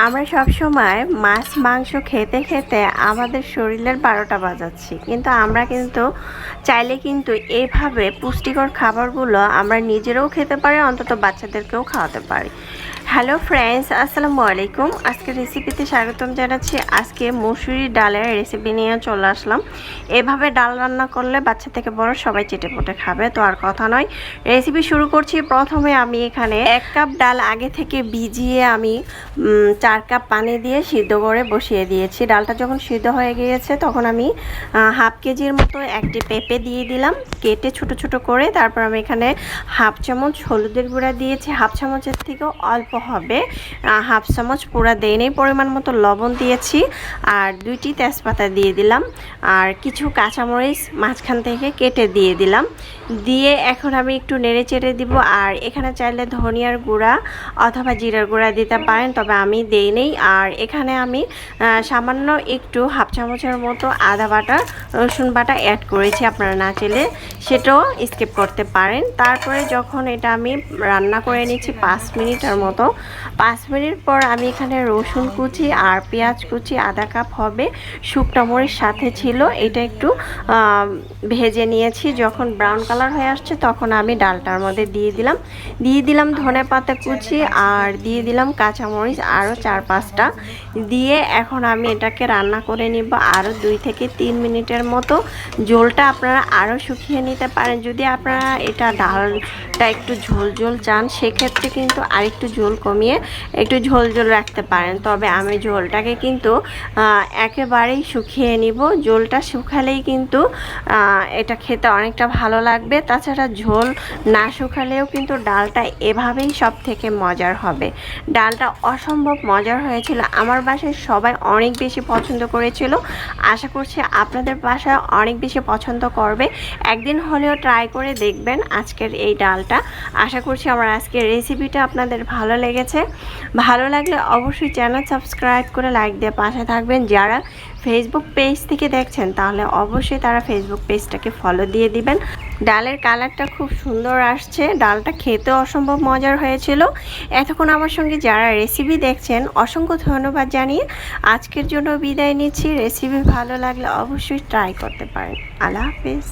আমরা সবসময় মাছ মাংস খেতে খেতে আমাদের শরীরের 12টা বাজাচ্ছি, কিন্তু আমরা চাইলে এইভাবে পুষ্টিকর খাবারগুলো আমরা নিজেরাও খেতে পারি, অন্তত বাচ্চাদেরকেও খাওয়াতে পারি। হ্যালো ফ্রেন্ডস, আসসালামু আলাইকুম। আজকে রেসিপিতে স্বাগতম জানাচ্ছি। আজকে মসুরি ডালের রেসিপি নিয়ে চলে আসলাম। এভাবে ডাল রান্না করলে বাচ্চা থেকে বড় সবাই চেটেপুটে খাবে, তো আর কথা নয়, রেসিপি শুরু করছি। প্রথমে আমি এখানে 1 কাপ ডাল আগে থেকে ভিজিয়ে আমি 4 কাপ পানি দিয়ে সিদ্ধ করে বসিয়ে দিয়েছি। ডালটা যখন সিদ্ধ হয়ে গিয়েছে তখন আমি হাফ কেজির মতো একটি পেঁপে দিয়ে দিলাম কেটে ছোট ছোট করে। তারপর আমি এখানে হাফ চামচ হলুদের গুঁড়া দিয়েছি, হাফ চামচের থেকেও অল্প হবে, হাফ চামচ পুরা দেয়নি, পরিমাণ মতো লবণ দিয়েছি, আর 2টি তেজপাতা দিয়ে দিলাম, আর কিছু কাঁচামরিচ মাঝখান থেকে কেটে দিয়ে দিলাম। দিয়ে এখন আমি একটু নেড়ে চেড়ে দিব। আর এখানে চাইলে ধনিয়ার গুঁড়া অথবা জিরার গুঁড়া দিতে পারেন, তবে আমি দেই নেই। আর এখানে আমি সামান্য একটু হাফ চামচের মতো আদা বাটা রসুন বাটা অ্যাড করেছি, আপনারা না চাইলে সেটাও স্কিপ করতে পারেন। তারপরে যখন এটা আমি রান্না করে নিচ্ছি 5 মিনিটের মতো, 5 মিনিট পর আমি এখানে রসুন কুচি আর পেঁয়াজ কুচি আধা কাপ হবে শুকনো মরিচ সাথে ছিল, এটা একটু ভেজে নিয়েছি। যখন ব্রাউন কালার হয়ে আসছে তখন আমি ডালটার মধ্যে দিয়ে দিলাম ধনেপাতা কুচি, আর দিয়ে দিলাম কাঁচামরিচ আরও 4-5টা দিয়ে এখন আমি এটাকে রান্না করে নিব আরও 2 থেকে 3 মিনিটের মতো। ঝোলটা আপনারা আরও শুকিয়ে নিতে পারেন, যদি আপনারা এটা ডালটা একটু ঝোল চান সেক্ষেত্রে কিন্তু আরেকটু ঝোল কমিয়ে একটু ঝোল রাখতে পারেন। তবে আমি ঝোলটাকে একেবারেই শুকিয়ে নিব। ঝোলটা শুকালেই এটা খেতে অনেকটা ভালো লাগবে। তাছাড়া ঝোল না শুকালেও ডালটা এভাবেই সব থেকে মজার হবে। ডালটা অসম্ভব মজার হয়েছিল, আমার বাসায় সবাই অনেক বেশি পছন্দ করেছিল। আশা করছি আপনাদের বাসায় অনেক বেশি পছন্দ করবে। একদিন হলেও ট্রাই করে দেখবেন আজকের এই ডালটা। আশা করছি আমার আজকের রেসিপিটা আপনাদের ভালো লেগেছে। ভালো লাগলে অবশ্যই চ্যানেল সাবস্ক্রাইব করে লাইক দিয়ে পাশে থাকবেন। যারা ফেসবুক পেজ থেকে দেখছেন তাহলে অবশ্যই তারা ফেসবুক পেজটাকে ফলো দিয়ে দিবেন। ডালের কালারটা খুব সুন্দর আসছে, ডালটা খেতে অসম্ভব মজার হয়েছিল। এতক্ষণ আমার সঙ্গে যারা রেসিপি দেখছেন অসংখ্য ধন্যবাদ জানিয়ে আজকের জন্য বিদায় নিচ্ছি। রেসিপি ভালো লাগলে অবশ্যই ট্রাই করতে পারেন। আল্লাহ হাফেজ।